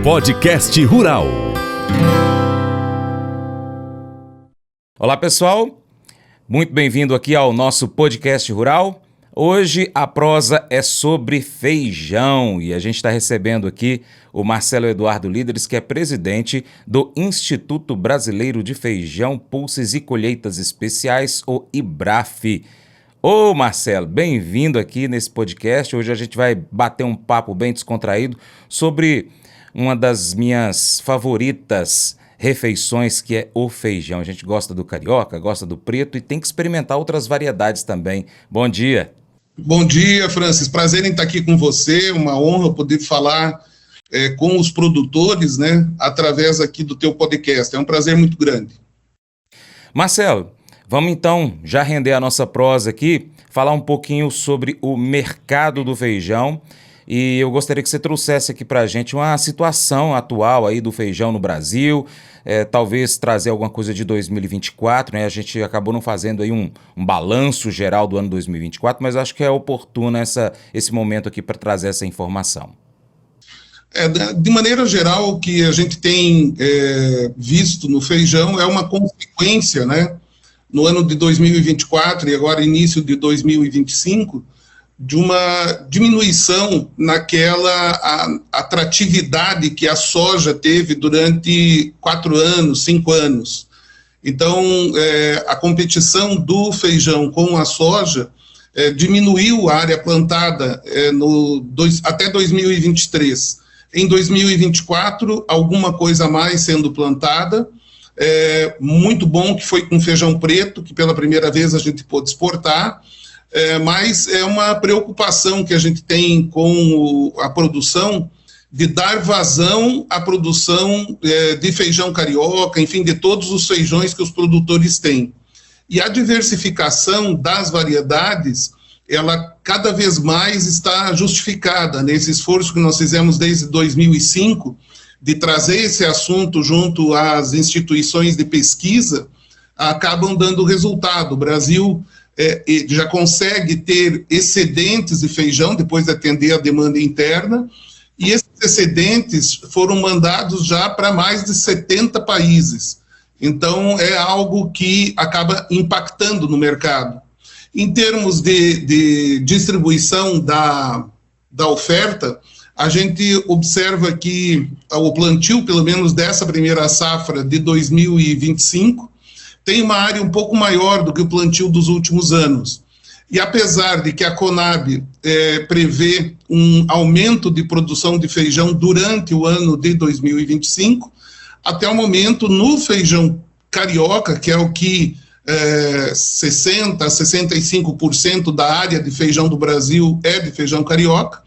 Podcast Rural. Olá, pessoal. Muito bem-vindo aqui ao nosso Podcast Rural. Hoje a prosa é sobre feijão e a gente está recebendo aqui o Marcelo Eduardo Líderes, que é presidente do Instituto Brasileiro de Feijão, Pulses e Colheitas Especiais, o IBRAF. Ô Marcelo, bem-vindo aqui nesse podcast. Hoje a gente vai bater um papo bem descontraído sobre uma das minhas favoritas refeições, que é o feijão. A gente gosta do carioca, gosta do preto e tem que experimentar outras variedades também. Bom dia. Bom dia, Francis. Prazer em estar aqui com você. Uma honra poder falar com os produtores, né, através aqui do teu podcast. É um prazer muito grande. Marcelo, vamos então já render a nossa prosa aqui, falar um pouquinho sobre o mercado do feijão. E eu gostaria que você trouxesse aqui para a gente uma situação atual aí do feijão no Brasil, talvez trazer alguma coisa de 2024, né? A gente acabou não fazendo aí um balanço geral do ano 2024, mas acho que é oportuno esse momento aqui para trazer essa informação. De maneira geral, o que a gente tem visto no feijão é uma consequência, né, no ano de 2024 e agora início de 2025, de uma diminuição naquela atratividade que a soja teve durante 4 anos, 5 anos. Então, a competição do feijão com a soja diminuiu a área plantada até 2023. Em 2024, alguma coisa a mais sendo plantada. Muito bom que foi com feijão preto, que pela primeira vez a gente pôde exportar. Mas é uma preocupação que a gente tem com a produção, de dar vazão à produção de feijão carioca, enfim, de todos os feijões que os produtores têm. E a diversificação das variedades, ela cada vez mais está justificada nesse esforço que nós fizemos desde 2005, de trazer esse assunto junto às instituições de pesquisa, acabam dando resultado. O Brasil já consegue ter excedentes de feijão depois de atender a demanda interna, e esses excedentes foram mandados já para mais de 70 países. Então, é algo que acaba impactando no mercado. Em termos de distribuição da oferta, a gente observa que o plantio, pelo menos dessa primeira safra de 2025, tem uma área um pouco maior do que o plantio dos últimos anos. E apesar de que a Conab prevê um aumento de produção de feijão durante o ano de 2025, até o momento, no feijão carioca, que é o que 60% a 65% da área de feijão do Brasil é de feijão carioca,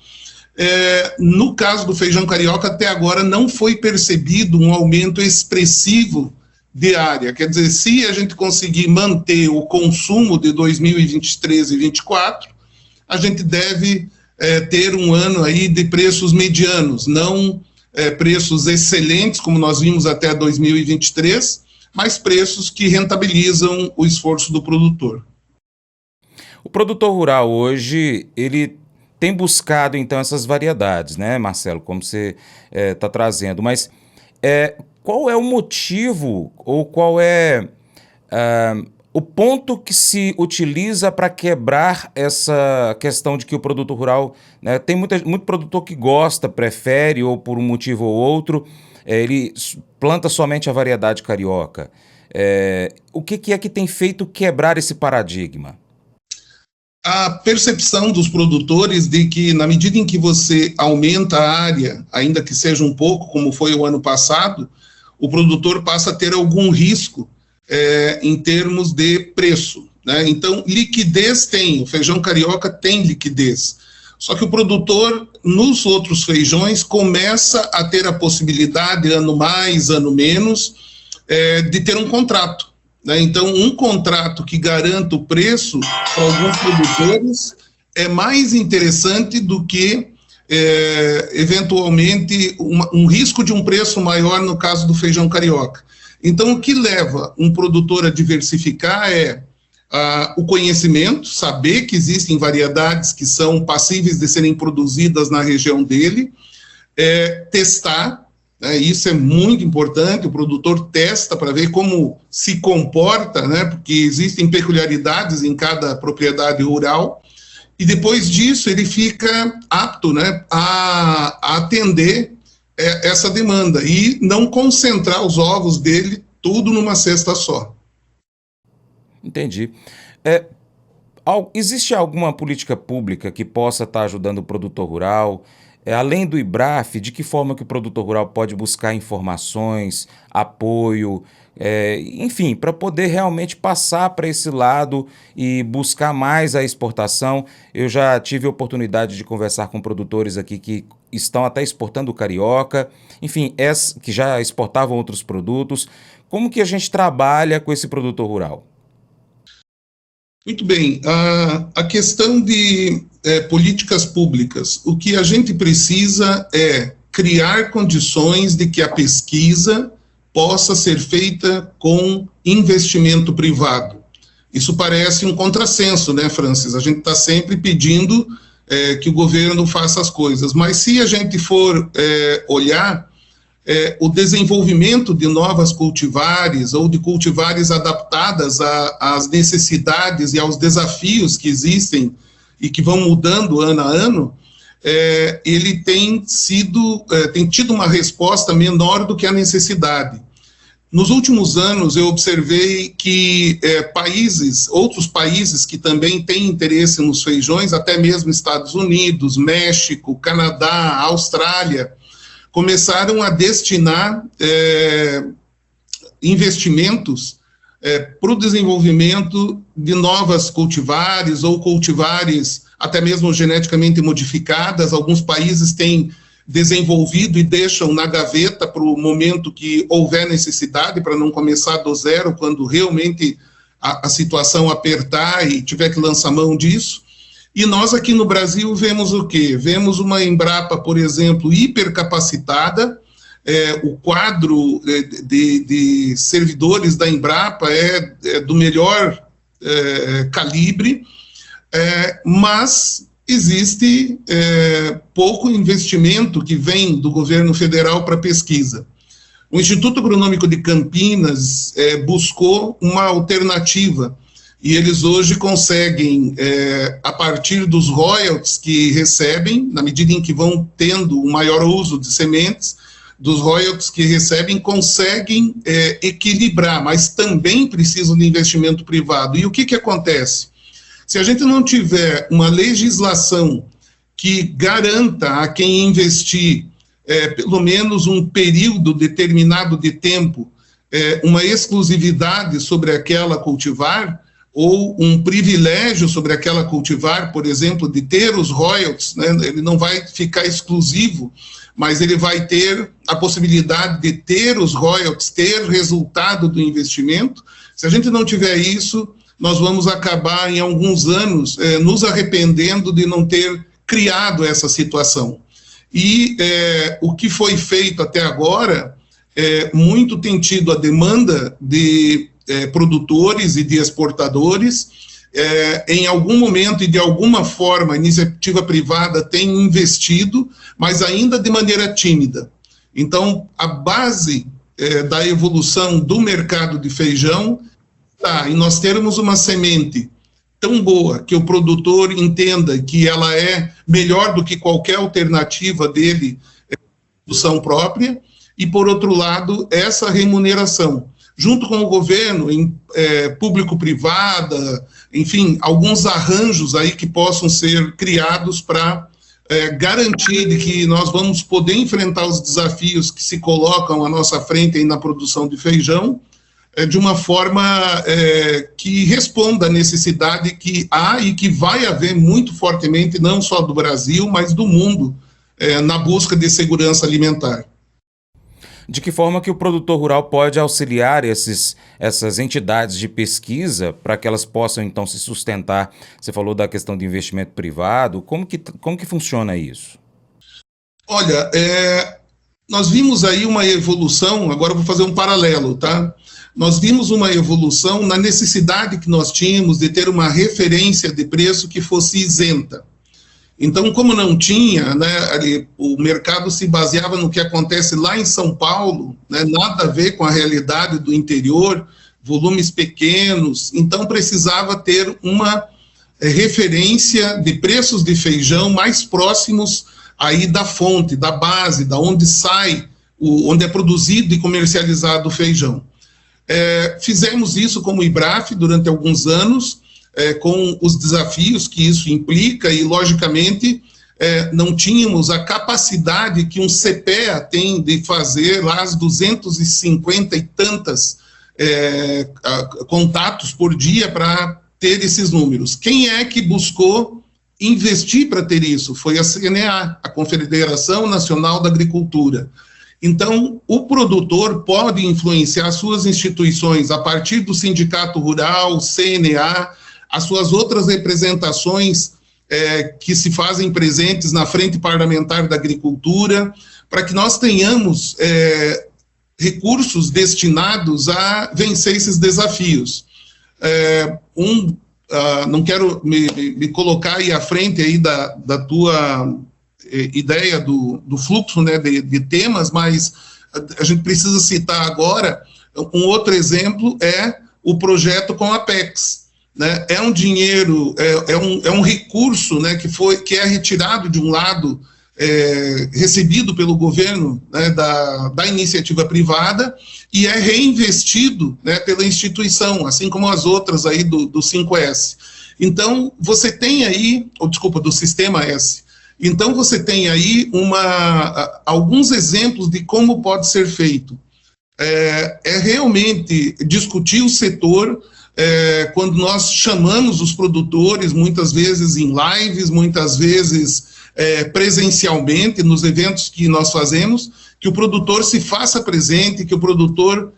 no caso do feijão carioca, até agora não foi percebido um aumento expressivo de área. Quer dizer, se a gente conseguir manter o consumo de 2023 e 2024, a gente deve ter um ano aí de preços medianos, não preços excelentes, como nós vimos até 2023, mas preços que rentabilizam o esforço do produtor. O produtor rural hoje, ele tem buscado, então, essas variedades, né, Marcelo, como você está trazendo, mas qual é o motivo ou qual é o ponto que se utiliza para quebrar essa questão de que o produtor rural, né, tem muito produtor que gosta, prefere, ou por um motivo ou outro, ele planta somente a variedade carioca. O que é que tem feito quebrar esse paradigma? A percepção dos produtores de que, na medida em que você aumenta a área, ainda que seja um pouco, como foi o ano passado, o produtor passa a ter algum risco em termos de preço, né? Então, liquidez tem, o feijão carioca tem liquidez. Só que o produtor, nos outros feijões, começa a ter a possibilidade, ano mais, ano menos, de ter um contrato, né? Então, um contrato que garanta o preço para alguns produtores é mais interessante do que eventualmente um risco de um preço maior no caso do feijão carioca. Então, o que leva um produtor a diversificar é o conhecimento, saber que existem variedades que são passíveis de serem produzidas na região dele, testar né? Isso é muito importante, o produtor testa para ver como se comporta, né? Porque existem peculiaridades em cada propriedade rural, e depois disso ele fica apto, né, a atender essa demanda e não concentrar os ovos dele tudo numa cesta só. Entendi. Existe alguma política pública que possa estar ajudando o produtor rural? Além do IBRAF, de que forma que o produtor rural pode buscar informações, apoio, enfim, para poder realmente passar para esse lado e buscar mais a exportação? Eu já tive a oportunidade de conversar com produtores aqui que estão até exportando o carioca, enfim, que já exportavam outros produtos. Como que a gente trabalha com esse produtor rural? Muito bem, a questão de políticas públicas, o que a gente precisa é criar condições de que a pesquisa possa ser feita com investimento privado. Isso parece um contrassenso, né, Francis? A gente está sempre pedindo que o governo faça as coisas, mas se a gente for olhar o desenvolvimento de novas cultivares ou de cultivares adaptadas às necessidades e aos desafios que existem e que vão mudando ano a ano, ele tem tido uma resposta menor do que a necessidade. Nos últimos anos, eu observei que outros países que também têm interesse nos feijões, até mesmo Estados Unidos, México, Canadá, Austrália, começaram a destinar investimentos para o desenvolvimento de novas cultivares ou cultivares até mesmo geneticamente modificadas. Alguns países têm desenvolvido e deixam na gaveta para o momento que houver necessidade, para não começar do zero quando realmente a situação apertar e tiver que lançar mão disso. E nós aqui no Brasil vemos o quê? Vemos uma Embrapa, por exemplo, hipercapacitada, o quadro de servidores da Embrapa é do melhor calibre, mas existe pouco investimento que vem do governo federal para pesquisa. O Instituto Agronômico de Campinas buscou uma alternativa, e eles hoje conseguem, a partir dos royalties que recebem, na medida em que vão tendo um maior uso de sementes, dos royalties que recebem, conseguem equilibrar, mas também precisam de investimento privado. E o que acontece? Se a gente não tiver uma legislação que garanta a quem investir pelo menos um período determinado de tempo, uma exclusividade sobre aquela cultivar, ou um privilégio sobre aquela cultivar, por exemplo, de ter os royalties, né? Ele não vai ficar exclusivo, mas ele vai ter a possibilidade de ter os royalties, ter resultado do investimento. Se a gente não tiver isso, nós vamos acabar em alguns anos nos arrependendo de não ter criado essa situação. E o que foi feito até agora, muito tem tido a demanda de produtores e de exportadores, em algum momento e de alguma forma a iniciativa privada tem investido, mas ainda de maneira tímida. Então, a base da evolução do mercado de feijão está em nós termos uma semente tão boa que o produtor entenda que ela é melhor do que qualquer alternativa dele, produção própria, e, por outro lado, essa remuneração, junto com o governo, em público-privada, enfim, alguns arranjos aí que possam ser criados para garantir de que nós vamos poder enfrentar os desafios que se colocam à nossa frente aí na produção de feijão, de uma forma que responda à necessidade que há e que vai haver muito fortemente, não só do Brasil, mas do mundo, na busca de segurança alimentar. De que forma que o produtor rural pode auxiliar essas entidades de pesquisa para que elas possam, então, se sustentar? Você falou da questão de investimento privado. Como que funciona isso? Olha, nós vimos aí uma evolução, agora eu vou fazer um paralelo, tá? Nós vimos uma evolução na necessidade que nós tínhamos de ter uma referência de preço que fosse isenta. Então, como não tinha, né, o mercado se baseava no que acontece lá em São Paulo, né, nada a ver com a realidade do interior, volumes pequenos, então precisava ter uma referência de preços de feijão mais próximos aí da fonte, da base, da onde sai, onde é produzido e comercializado o feijão. Fizemos isso como IBRAF durante alguns anos, com os desafios que isso implica e, logicamente, não tínhamos a capacidade que um CPEA tem de fazer lá as 250 e tantas contatos por dia para ter esses números. Quem é que buscou investir para ter isso? Foi a CNA, a Confederação Nacional da Agricultura. Então, o produtor pode influenciar suas instituições a partir do Sindicato Rural, CNA, as suas outras representações que se fazem presentes na Frente Parlamentar da Agricultura, para que nós tenhamos recursos destinados a vencer esses desafios. Não quero me colocar aí à frente aí da tua ideia do fluxo, né, de temas, mas a gente precisa citar agora um outro exemplo, o projeto com a Apex. Né, é um dinheiro, é um recurso, né, que é retirado de um lado, recebido pelo governo, né, da iniciativa privada, e é reinvestido, né, pela instituição, assim como as outras aí do 5S. Então, você tem aí, do Sistema S. Então, você tem aí alguns exemplos de como pode ser feito. Realmente discutir o setor, quando nós chamamos os produtores, muitas vezes em lives, muitas vezes presencialmente, nos eventos que nós fazemos, que o produtor se faça presente, que o produtor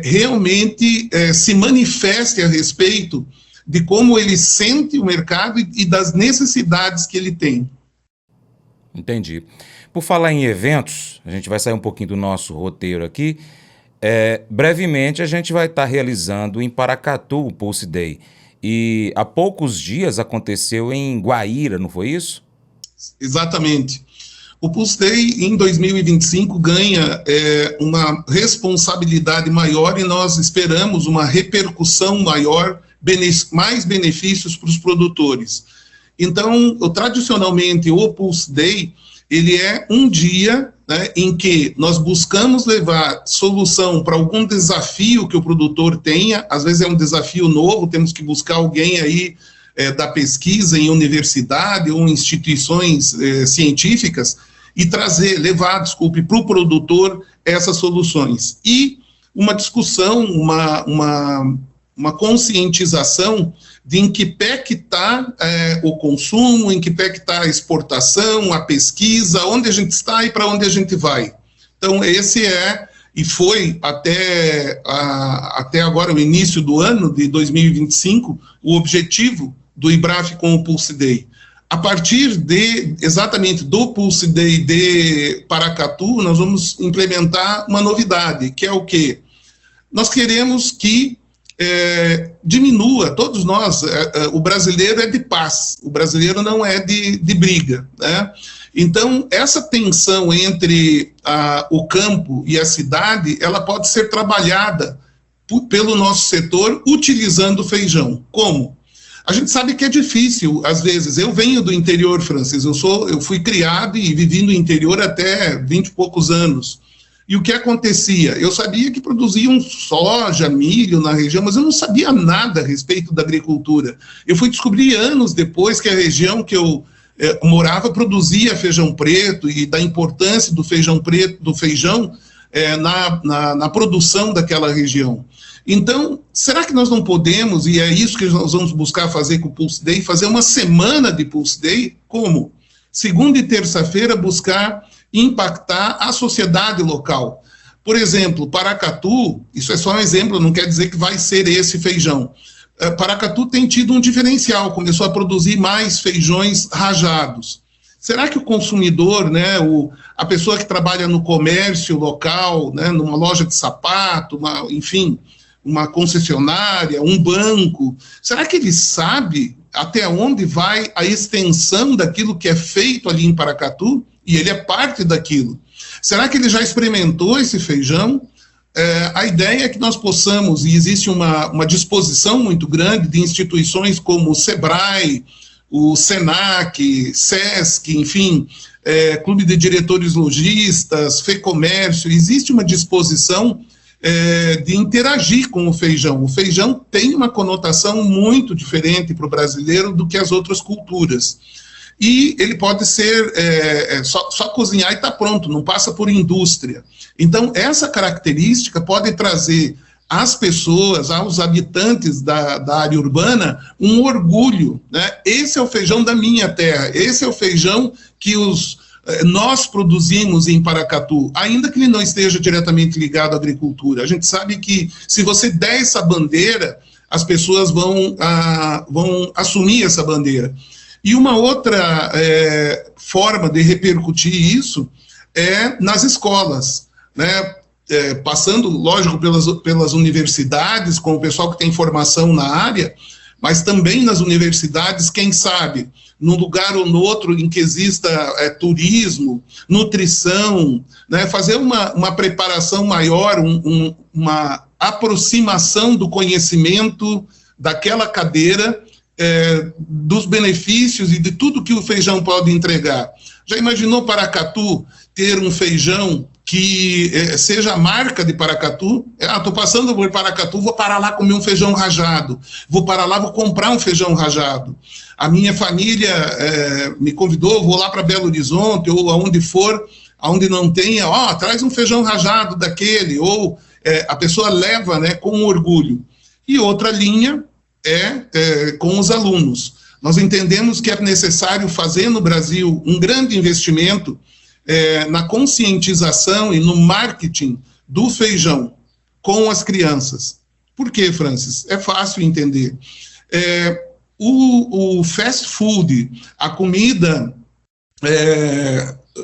realmente se manifeste a respeito de como ele sente o mercado e das necessidades que ele tem. Entendi. Por falar em eventos, a gente vai sair um pouquinho do nosso roteiro aqui. Brevemente a gente vai estar realizando em Paracatu o Pulse Day. E há poucos dias aconteceu em Guaíra, não foi isso? Exatamente. O Pulse Day em 2025 ganha uma responsabilidade maior e nós esperamos uma repercussão maior, mais benefícios para os produtores. Então, tradicionalmente, o Pulse Day, ele é um dia, né, em que nós buscamos levar solução para algum desafio que o produtor tenha, às vezes é um desafio novo, temos que buscar alguém aí da pesquisa em universidade ou instituições científicas e levar para o produtor essas soluções. E uma discussão, uma conscientização de em que pé que está o consumo, em que pé que está a exportação, a pesquisa, onde a gente está e para onde a gente vai. Então, esse e foi até agora, o início do ano de 2025, o objetivo do IBRAF com o Pulse Day. A partir exatamente do Pulse Day de Paracatu, nós vamos implementar uma novidade, que é o quê? Nós queremos que diminua, todos nós, o brasileiro é de paz, o brasileiro não é de briga, né? Então, essa tensão entre o campo e a cidade, ela pode ser trabalhada pelo nosso setor utilizando o feijão. Como? A gente sabe que é difícil, às vezes. Eu venho do interior, Francis, eu fui criado e vivi no interior até 20 e poucos anos. E o que acontecia? Eu sabia que produziam soja, milho na região, mas eu não sabia nada a respeito da agricultura. Eu fui descobrir anos depois que a região que eu morava produzia feijão preto e da importância do feijão preto, do feijão na produção daquela região. Então, será que nós não podemos, e é isso que nós vamos buscar fazer com o Pulse Day, fazer uma semana de Pulse Day? Como? Segunda e terça-feira, buscar impactar a sociedade local. Por exemplo, Paracatu, isso é só um exemplo, não quer dizer que vai ser esse feijão. Paracatu tem tido um diferencial, começou a produzir mais feijões rajados. Será que o consumidor, né, a pessoa que trabalha no comércio local, né, numa loja de sapato, enfim, uma concessionária, um banco, será que ele sabe até onde vai a extensão daquilo que é feito ali em Paracatu, e ele é parte daquilo. Será que ele já experimentou esse feijão? A ideia é que nós possamos, e existe uma disposição muito grande de instituições como o SEBRAE, o SENAC, SESC, enfim, Clube de Diretores Lojistas, FEComércio, existe uma disposição de interagir com o feijão. O feijão tem uma conotação muito diferente para o brasileiro do que as outras culturas. E ele pode ser só cozinhar e está pronto, não passa por indústria. Então, essa característica pode trazer às pessoas, aos habitantes da área urbana, um orgulho, né? Esse é o feijão da minha terra, esse é o feijão que nós produzimos em Paracatu, ainda que ele não esteja diretamente ligado à agricultura. A gente sabe que se você der essa bandeira, as pessoas vão assumir essa bandeira. E uma outra forma de repercutir isso é nas escolas, né? Passando, lógico, pelas universidades, com o pessoal que tem formação na área, mas também nas universidades, quem sabe, num lugar ou no outro em que exista turismo, nutrição, né? Fazer uma preparação maior, uma aproximação do conhecimento daquela cadeira, dos benefícios e de tudo que o feijão pode entregar. Já imaginou Paracatu ter um feijão que seja a marca de Paracatu? Estou passando por Paracatu, vou parar lá comer um feijão rajado, vou parar lá, vou comprar um feijão rajado. A minha família me convidou, vou lá para Belo Horizonte, ou aonde for, aonde não tenha, traz um feijão rajado daquele, ou a pessoa leva, né, com orgulho. E outra linha com os alunos. Nós entendemos que é necessário fazer no Brasil um grande investimento na conscientização e no marketing do feijão com as crianças. Por quê, Francis? É fácil entender. O fast food, a comida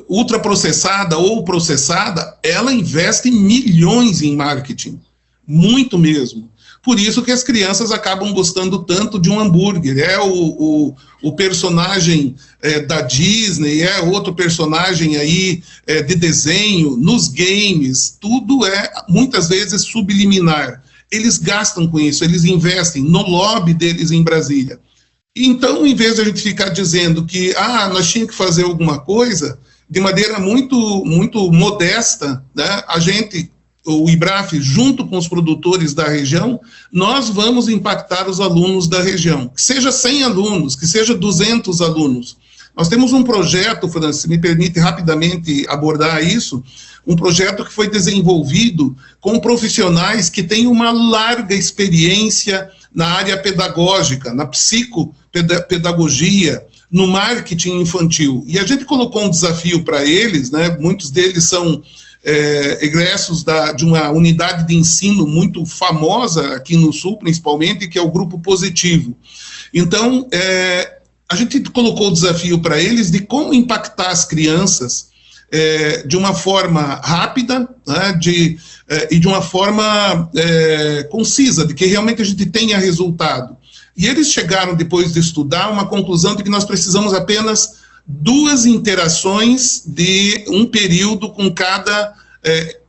ultraprocessada ou processada, ela investe milhões em marketing, muito mesmo. Por isso que as crianças acabam gostando tanto de um hambúrguer. O personagem da Disney, outro personagem aí de desenho, nos games, tudo muitas vezes subliminar. Eles gastam com isso, eles investem no lobby deles em Brasília. Então, em vez de a gente ficar dizendo que nós tínhamos que fazer alguma coisa, de maneira muito, muito modesta, né, o IBRAF, junto com os produtores da região, nós vamos impactar os alunos da região. Que seja 100 alunos, que seja 200 alunos. Nós temos um projeto, Francis, se me permite rapidamente abordar isso, um projeto que foi desenvolvido com profissionais que têm uma larga experiência na área pedagógica, na psicopedagogia, no marketing infantil. E a gente colocou um desafio para eles, né? Muitos deles são egressos de uma unidade de ensino muito famosa aqui no Sul, principalmente, que é o Grupo Positivo. Então, a gente colocou o desafio para eles de como impactar as crianças de uma forma rápida, né, e de uma forma concisa, de que realmente a gente tenha resultado. E eles chegaram, depois de estudar, a uma conclusão de que nós precisamos apenas 2 interações de um período com cada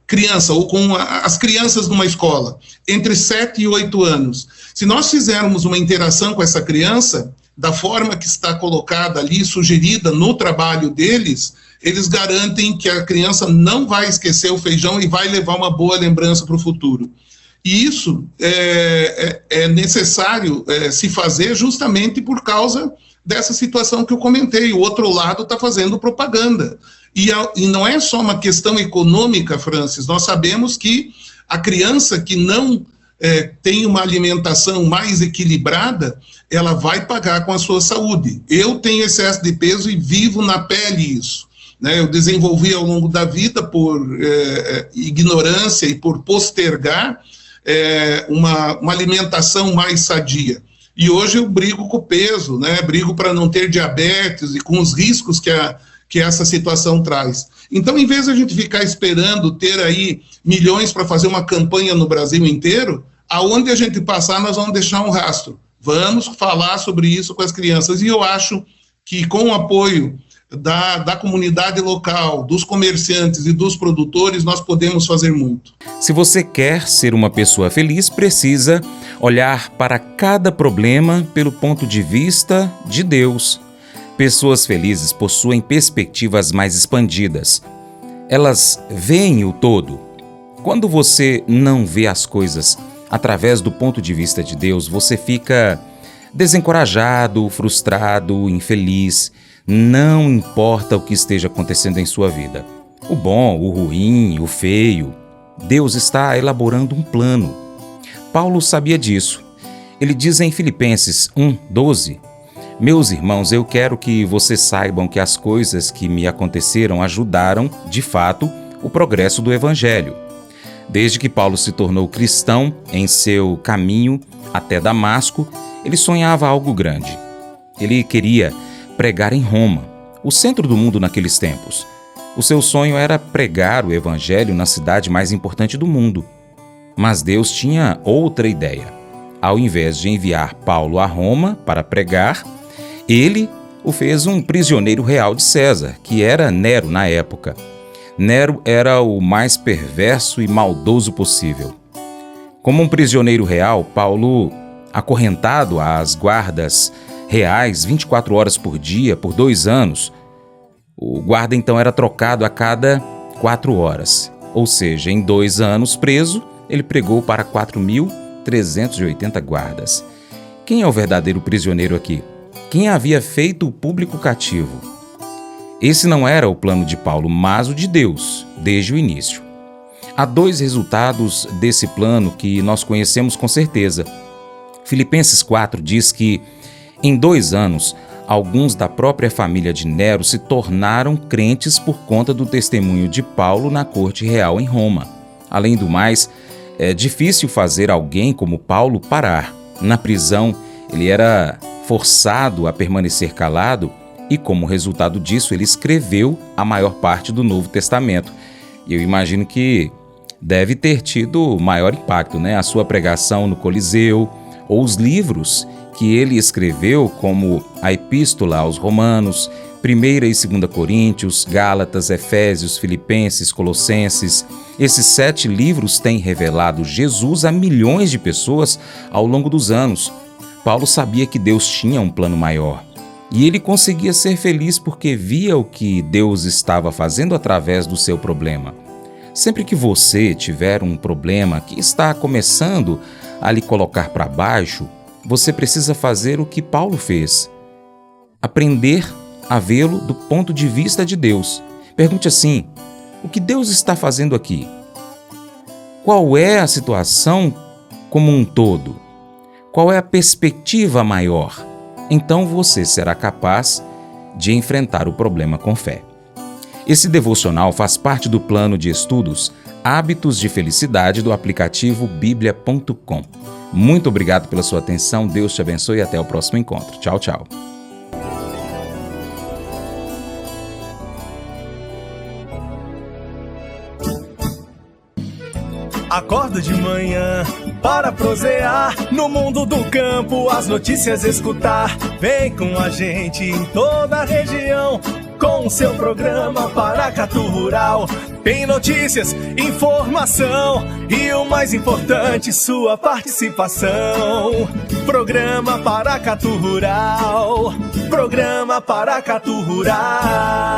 criança, ou com as crianças numa escola, entre 7 e 8 anos. Se nós fizermos uma interação com essa criança, da forma que está colocada ali, sugerida no trabalho deles, eles garantem que a criança não vai esquecer o feijão e vai levar uma boa lembrança para o futuro. E isso é necessário se fazer justamente por causa dessa situação que eu comentei. O outro lado está fazendo propaganda. E não é só uma questão econômica, Francis, nós sabemos que a criança que não tem uma alimentação mais equilibrada, ela vai pagar com a sua saúde. Eu tenho excesso de peso e vivo na pele isso. Né? Eu desenvolvi ao longo da vida, por ignorância e por postergar, uma alimentação mais sadia. E hoje eu brigo com o peso, né? Brigo para não ter diabetes e com os riscos que essa situação traz. Então, em vez de a gente ficar esperando ter aí milhões para fazer uma campanha no Brasil inteiro, aonde a gente passar, nós vamos deixar um rastro. Vamos falar sobre isso com as crianças. E eu acho que com o apoio da comunidade local, dos comerciantes e dos produtores, nós podemos fazer muito. Se você quer ser uma pessoa feliz, precisa olhar para cada problema pelo ponto de vista de Deus. Pessoas felizes possuem perspectivas mais expandidas. Elas veem o todo. Quando você não vê as coisas através do ponto de vista de Deus, você fica desencorajado, frustrado, infeliz. Não importa o que esteja acontecendo em sua vida. O bom, o ruim, o feio. Deus está elaborando um plano. Paulo sabia disso. Ele diz em Filipenses 1:12: Meus irmãos, eu quero que vocês saibam que as coisas que me aconteceram ajudaram, de fato, o progresso do Evangelho. Desde que Paulo se tornou cristão, em seu caminho até Damasco, ele sonhava algo grande. Ele queria pregar em Roma, o centro do mundo naqueles tempos. O seu sonho era pregar o Evangelho na cidade mais importante do mundo. Mas Deus tinha outra ideia. Ao invés de enviar Paulo a Roma para pregar, ele o fez um prisioneiro real de César, que era Nero na época. Nero era o mais perverso e maldoso possível. Como um prisioneiro real, Paulo, acorrentado às guardas reais 24 horas por dia, por 2 anos, o guarda então era trocado a cada 4 horas. Ou seja, em 2 anos preso, ele pregou para 4.380 guardas. Quem é o verdadeiro prisioneiro aqui? Quem havia feito o público cativo? Esse não era o plano de Paulo, mas o de Deus, desde o início. Há 2 resultados desse plano que nós conhecemos com certeza. Filipenses 4 diz que, em 2 anos, alguns da própria família de Nero se tornaram crentes por conta do testemunho de Paulo na corte real em Roma. Além do mais, é difícil fazer alguém como Paulo parar. Na prisão, ele era forçado a permanecer calado e, como resultado disso, ele escreveu a maior parte do Novo Testamento. E eu imagino que deve ter tido maior impacto, A sua pregação no Coliseu, ou os livros que ele escreveu, como a Epístola aos Romanos, 1ª e 2ª Coríntios, Gálatas, Efésios, Filipenses, Colossenses. Esses 7 livros têm revelado Jesus a milhões de pessoas ao longo dos anos. Paulo sabia que Deus tinha um plano maior. E ele conseguia ser feliz porque via o que Deus estava fazendo através do seu problema. Sempre que você tiver um problema que está começando a lhe colocar para baixo, você precisa fazer o que Paulo fez. Aprender a vê-lo do ponto de vista de Deus. Pergunte assim: o que Deus está fazendo aqui? Qual é a situação como um todo? Qual é a perspectiva maior? Então você será capaz de enfrentar o problema com fé. Esse devocional faz parte do plano de estudos Hábitos de Felicidade do aplicativo biblia.com. Muito obrigado pela sua atenção, Deus te abençoe e até o próximo encontro. Tchau, tchau. Acordo de manhã para prosear no mundo do campo, as notícias escutar. Vem com a gente em toda a região com o seu programa Paracatu Rural. Tem notícias, informação e o mais importante, sua participação. Programa Paracatu Rural. Programa Paracatu Rural.